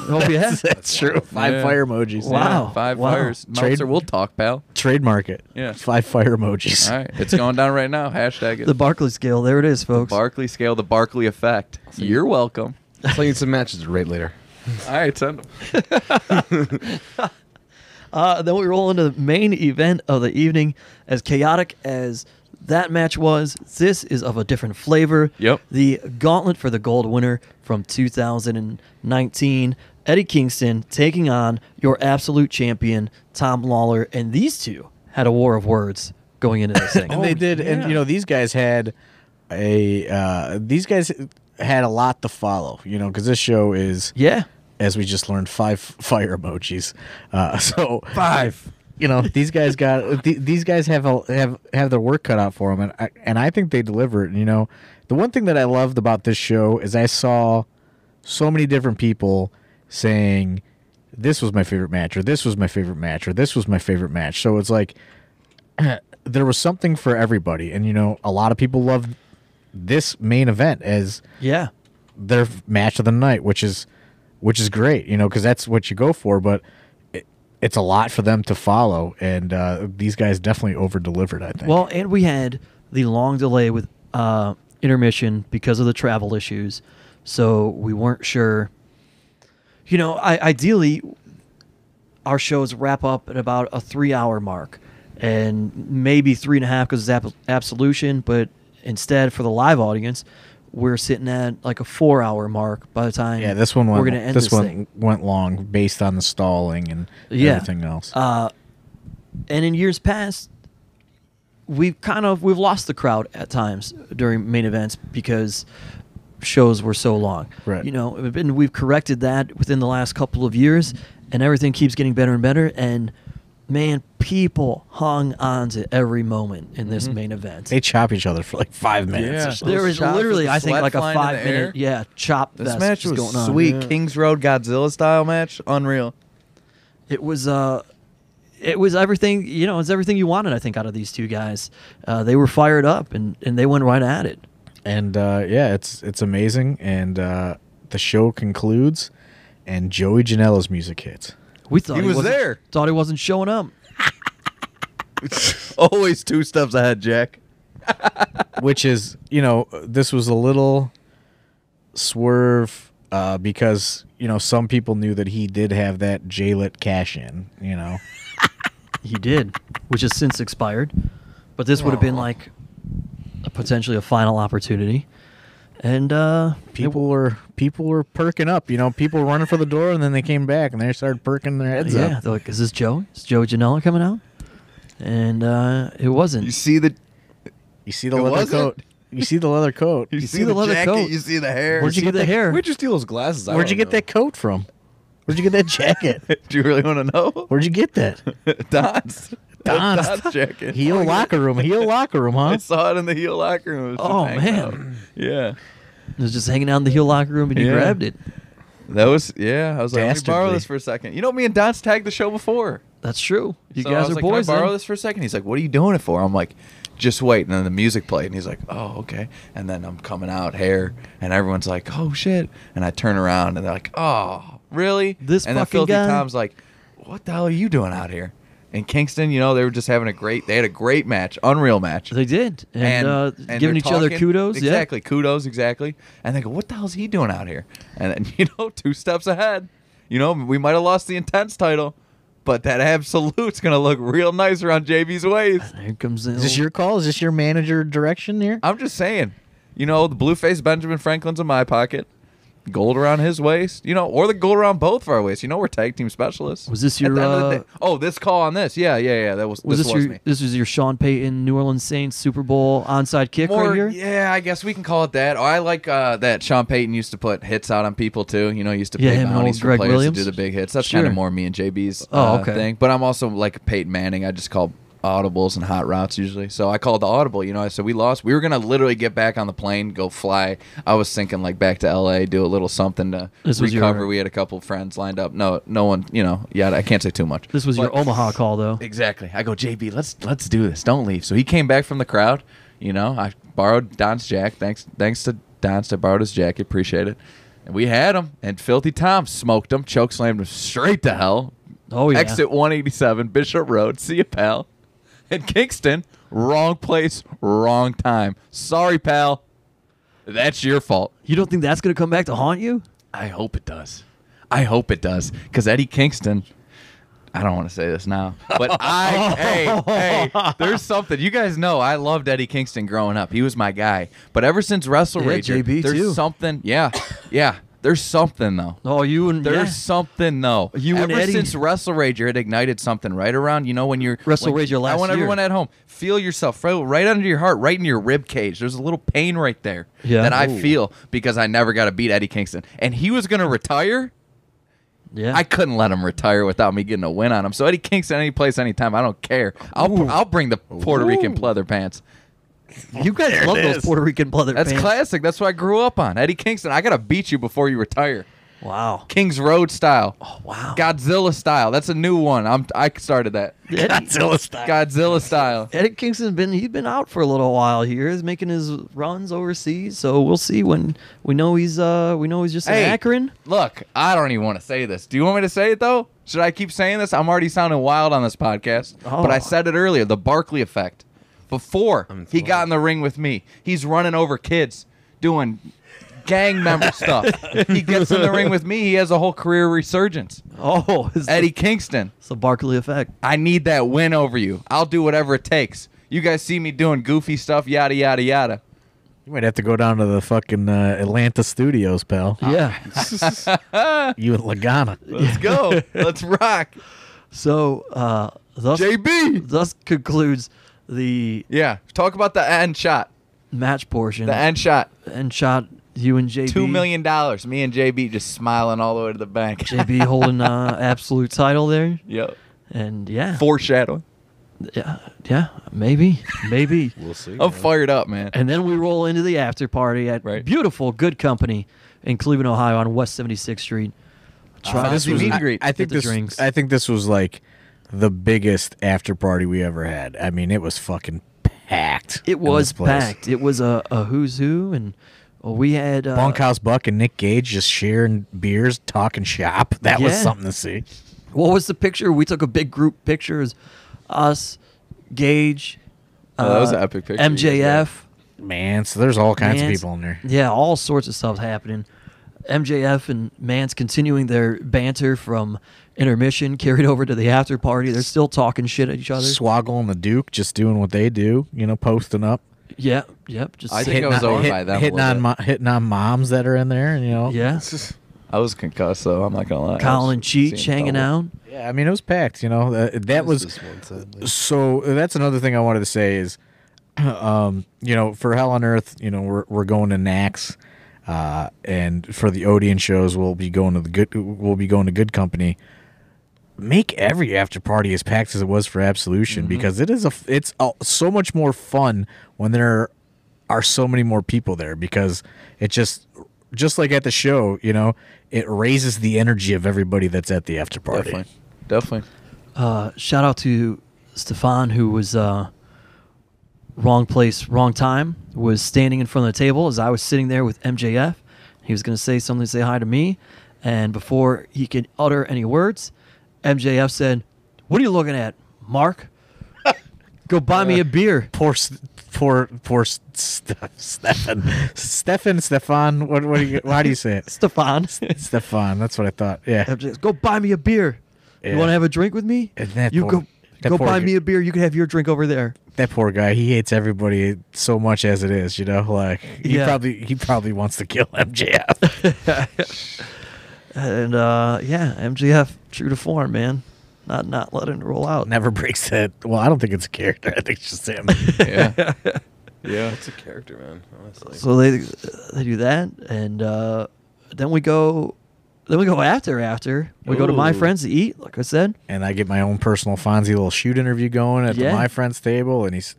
Oh, yeah? That's true. 5 Yeah. fire emojis. Wow. Yeah, 5 Wow. fires. Meltzer, we'll talk, pal. Trademark it. Yeah. 5 fire emojis. All right. It's going down right now. Hashtag it. The Barkley scale. There it is, folks. Barkley scale, the Barkley effect. You're welcome. Playing some matches right later. All right, send them. Then we roll into the main event of the evening. As chaotic as that match was, this is of a different flavor. Yep. The gauntlet for the gold winner from 2019, Eddie Kingston taking on your absolute champion, Tom Lawler. And these two had a war of words going into this thing. And they did, and these guys had a lot to follow, because this show is, Yeah. as we just learned, 5 fire emojis. So 5. these guys these guys have their work cut out for them, and I think they deliver it. The one thing that I loved about this show is I saw so many different people saying this was my favorite match, or this was my favorite match, or this was my favorite match. So it's like there was something for everybody, and a lot of people loved this main event as Yeah. their match of the night, which is great, because that's what you go for. But it's a lot for them to follow, and these guys definitely over-delivered, I think. Well, and we had the long delay with intermission because of the travel issues, so we weren't sure. You know, ideally, our shows wrap up at about a 3-hour mark, and maybe 3.5 because it's Absolution, but instead for the live audience, we're sitting at like a 4-hour mark by the time this one went, we're going to end this thing. Went long based on the stalling and everything else. And in years past, we've lost the crowd at times during main events because shows were so long. Right. You know, and we've corrected that within the last couple of years, and everything keeps getting better and better. And man, people hung on to every moment in this main event. They chop each other for like 5 minutes. Yeah. Or so. There was literally, I think, like a sweat flying in the 5-minute, chop This fest match was going on. sweet. Kings Road Godzilla style match. Unreal. It was everything, you know, it's everything you wanted, I think, out of these two guys. They were fired up, and they went right at it. And it's amazing. And the show concludes, and Joey Janela's music hits. We thought He was wasn't- there. Thought he wasn't showing up. Always 2 steps ahead, Jack. Which is, you know, this was a little swerve because, you know, some people knew that he did have that J-Lit cash in, you know. He did, which has since expired. But this would have been like potentially a final opportunity. And People were perking up, you know. People were running for the door, and then they came back, and they started perking their heads yeah, up. they're like, is this Joey? Is Joey Janela coming out? And it wasn't. You see the You see the It leather wasn't? coat. You see the leather coat. you see the leather jacket, coat. You see the hair. Where'd you See get the that hair? Where'd you steal those glasses? Where'd you get that coat from? Where'd you get that jacket? Do you really want to know? Where'd you get that? Don's. Don's jacket. Heel locker room, I huh? saw it in the heel locker room. It was just Oh, hanging man. out. Yeah. It was just hanging out in the heel locker room, and he Yeah. grabbed it. That was, I was like, let me borrow Dastardly. this for a second. You know, me and Don's tagged the show before. That's true. You So I guys was are like, boys. Can I borrow then. this for a second? He's like, what are you doing it for? I'm like, just wait. And then the music played, and he's like, oh, okay. And then I'm coming out, hair, and everyone's like, oh, shit. And I turn around, and they're like, oh, really? This and then fucking Filthy guy? Tom's like, what the hell are you doing out here? In Kingston, you know, they were just having they had a great match, unreal match. They did, and And giving they're each other talking- kudos. Exactly, kudos, exactly. And they go, what the hell's he doing out here? And then, you know, 2 steps ahead. You know, we might have lost the Intense title, but that Absolute's going to look real nice around JB's waist. Yeah. Here comes the. Is this your call? Is this your manager direction here? I'm just saying, you know, the blue-faced Benjamin Franklin's in my pocket. Gold around his waist, you know, or the gold around both of our waists. You know, we're tag team specialists. Was this At your? the end of the day- oh, this call on this? Yeah. That was Was this was your? me. This was your Sean Payton New Orleans Saints Super Bowl onside kick More, right here. yeah, I guess we can call it that. Oh, I like that Sean Payton used to put hits out on people too. You know, he used to Yeah, pay him and bounties old for Greg players Williams? to do the big hits. That's Sure. kind of more me and JB's Okay. thing. But I'm also like Peyton Manning. I just call audibles and hot routes usually. So I called the audible. You know, I said we lost. We were gonna literally get back on the plane, go fly. I was thinking like back to LA, do a little something to This was recover. your- We had a couple of friends lined up. No one. You know, yeah, I can't say too much. This was your But- Omaha call, though. Exactly. I go, JB, let's do this. Don't leave. So he came back from the crowd. You know, I borrowed Don's jacket. Thanks to Don's. I borrowed his jacket. Appreciate it. And we had him. And Filthy Tom smoked him, choke slammed him straight to hell. Oh yeah. Exit 187, Bishop Road. See you, pal. In Kingston, wrong place, wrong time. Sorry, pal. That's your fault. You don't think that's gonna come back to haunt you? I hope it does. I hope it does. Because Eddie Kingston, I don't want to say this now, but hey, there's something. You guys know I loved Eddie Kingston growing up. He was my guy. But ever since Wrestle Yeah, Rager, JB there's too. something. Yeah. There's something, though. Oh, you and There's something, though. You and Ever Eddie- since Wrestle Rager, it ignited something right around, you know, when you're... Wrestle when- Rager last I want year. everyone at home, feel yourself feel right under your heart, right in your rib cage. There's a little pain right there Yeah. that I Ooh. feel because I never got to beat Eddie Kingston. And he was going to retire. Yeah. I couldn't let him retire without me getting a win on him. So Eddie Kingston, any place, anytime, I don't care. I'll bring the Puerto Rican pleather pants. you guys love those Puerto Rican pleather That's pants. classic. That's what I grew up on. Eddie Kingston, I got to beat you before you retire. Wow. Kings Road style. Oh, wow. Godzilla style. That's a new one. I started that. Godzilla style. Godzilla style. Eddie Kingston's he's been out for a little while here. He's making his runs overseas, so we'll see when we know he's just in Akron. Look, I don't even want to say this. Do you want me to say it though? Should I keep saying this? I'm already sounding wild on this podcast. Oh. But I said it earlier, the Barkley effect. Before he got in the ring with me, he's running over kids, doing gang member stuff. He gets in the ring with me, he has a whole career resurgence. Oh, Eddie Kingston. It's the Barkley effect. I need that win over you. I'll do whatever it takes. You guys see me doing goofy stuff, yada, yada, yada. You might have to go down to the fucking Atlanta studios, pal. Yeah. You and Lagana. Let's go. Let's rock. So, thus JB. thus concludes the Yeah. Talk about the end shot. match portion. The end shot. And shot you and JB. $2 million. Me and JB just smiling all the way to the bank. JB holding absolute title there. Yep. And yeah. Foreshadowing. Yeah, maybe. We'll see. I'm fired up, man. And then we roll into the after party at Right. beautiful Good Company in Cleveland, Ohio on West 76th Street. This was- meet and greet. I think Get the drinks. I think this was like the biggest after party we ever had. I mean, it was fucking packed. It in was this place. packed. It was a who's who, and we had Bunkhouse Buck and Nick Gage just sharing beers, talking shop. That was Yeah. something to see. What was the picture? We took a big group picture. It was us, Gage, Oh, that was an epic picture. MJF. Man, so there's all kinds of Mance. people in there. Yeah, all sorts of stuff happening. MJF and Mance continuing their banter from intermission carried over to the after party. They're still talking shit at each other. Swoggle and the Duke just doing what they do, posting up. Yep. Just I sitting- think I was over by them a hitting little on hitting on moms that are in there, yeah. I was concussed, though. I'm not going to lie. Colin and Cheech hanging out. Yeah, I mean it was packed. That was This one, sadly. so. That's another thing I wanted to say is, for Hell on Earth, we're going to Nax, and for the Odeon shows we'll be going to Good Company. Make every after party as packed as it was for Absolution because it's so much more fun when there are so many more people there because it just like at the show, it raises the energy of everybody that's at the after party. Definitely. Shout out to Stefan, who was wrong place, wrong time, was standing in front of the table as I was sitting there with MJF. He was going to say something, say hi to me, and before he could utter any words, MJF said, "What are you looking at, Mark? Go buy me a beer." Poor Stefan. Stefan. How do you say it? Stefan. Stefan. That's what I thought. Yeah. MJF, go buy me a beer. Yeah. You want to have a drink with me? And that You poor- that go poor buy g- me a beer. You can have your drink over there. That poor guy. He hates everybody so much as it is. Like he Yeah. probably wants to kill MJF. And MJF, true to form, man. Not letting it roll out. Never breaks that. Well, I don't think it's a character. I think it's just him. Yeah. Yeah. It's a character, man. Honestly. So they do that, and then we go after. We go to My Ooh. Friends to eat, like I said. And I get my own personal Fonzie little shoot interview going at the Yeah. My Friends table, and he's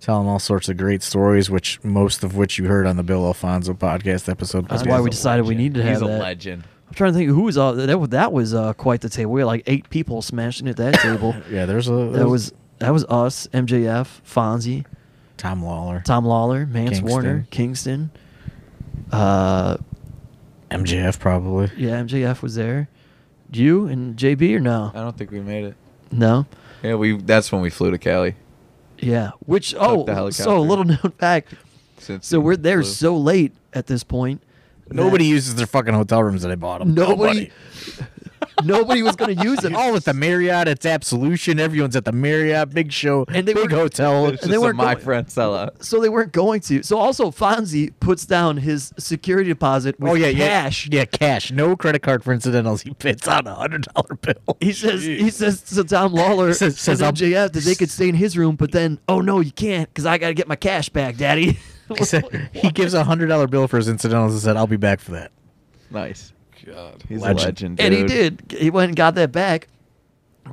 telling all sorts of great stories, most of which you heard on the Bill Alfonso podcast episode. That's why we decided we needed to have He's a that. legend. I'm trying to think who was that was quite the table. We had like 8 people smashing at that table. Yeah, That was us, MJF, Fonzie, Tom Lawler, Tom Lawler, Mance Kingston. Warner, Kingston. MJF probably. Yeah, MJF was there. You and JB or no? I don't think we made it. No. Yeah, that's when we flew to Cali. Yeah. Which the so helicopter. a little known fact. Since So we're there flew. so late at this point. Nobody uses their fucking hotel rooms that I bought them. Nobody was going to use it. All at the Marriott. It's Absolution. Everyone's at the Marriott. Big show. And they big were- hotel. It's they just a weren't My going- Friend sellout. So they weren't going to. So also Fonzie puts down his security deposit with cash. Yeah, cash. No credit card for incidentals. He puts out $100 bill. He says to Tom Lawler Says and I'll- MJF that they could stay in his room, but then, oh no, you can't because I got to get my cash back, Daddy. He said he gives a $100 bill for his incidentals and said, "I'll be back for that." Nice. God. He's Legend. a legend, dude. And he did. He went and got that back.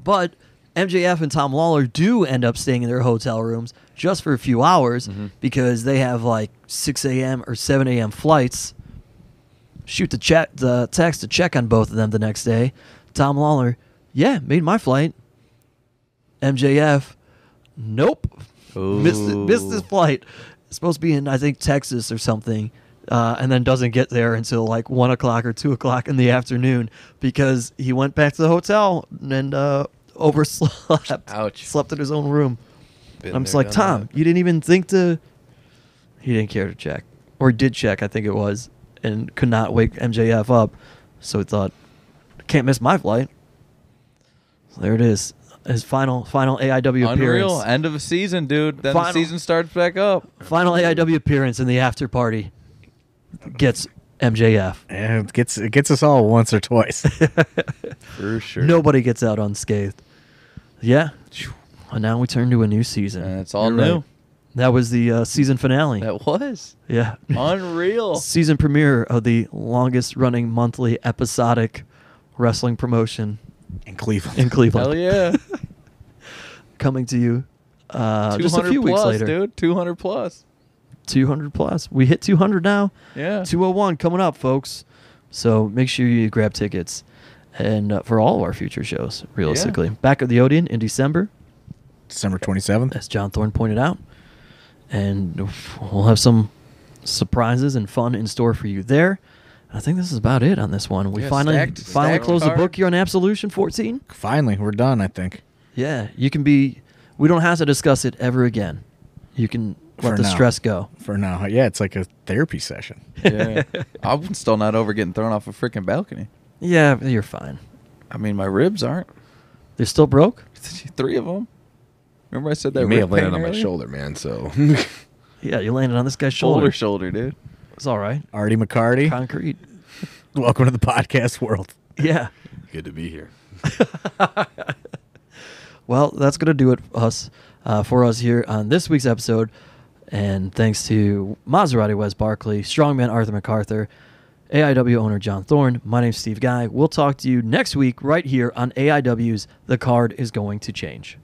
But MJF and Tom Lawler do end up staying in their hotel rooms just for a few hours because they have like 6 a.m. or 7 a.m. flights. Shoot the text to check on both of them the next day. Tom Lawler, yeah, made my flight. MJF, nope. Missed his flight. Supposed to be in, I think, Texas or something. And then doesn't get there until like 1 o'clock or 2 o'clock in the afternoon because he went back to the hotel and overslept. Ouch. Slept in his own room. Been I'm just there, like, done Tom, that. you didn't even think to... He didn't care to check. Or did check, I think it was, and could not wake MJF up. So he thought, can't miss my flight. So there it is. His final AIW Unreal. appearance. End of a season, dude. Then Final- the season starts back up. Final AIW appearance in the after party gets MJF. And it gets us all once or twice. For sure. Nobody gets out unscathed. Yeah. And now we turn to a new season. And it's all You're new. right. That was the season finale. That was. Yeah. Unreal. Season premiere of the longest running monthly episodic wrestling promotion In Cleveland. in Cleveland. Hell yeah. Coming to you just a 200 few weeks plus, later. dude. 200 plus. 200 plus. We hit 200 now. Yeah. 201 coming up, folks. So make sure you grab tickets and for all of our future shows, realistically. Back at the Odeon in December, December 27th. as John Thorne pointed out. And we'll have some surprises and fun in store for you there. I think this is about it on this one. We Yeah, finally stacked close the card. book here on Absolution 14. Finally, we're done, I think. Yeah, you can be... We don't have to discuss it ever again. You can let For the now. stress go. For now. Yeah, it's like a therapy session. Yeah. I'm still not over getting thrown off a freaking balcony. Yeah, you're fine. I mean, my ribs aren't. They're still broke? 3 of them. Remember I said that You may rib have landed pain on my earlier? shoulder, man. So Yeah, you landed on this guy's Shoulder, shoulder. dude. It's all right. Artie McCarty, Concrete. welcome to the podcast world. Yeah. good to be here. Well, that's going to do it for us here on this week's episode. And thanks to Maserati Wes Barkley, Strongman Arthur MacArthur, AIW owner John Thorne. My name's Steve Guy. We'll talk to you next week right here on AIW's The Card is Going to Change.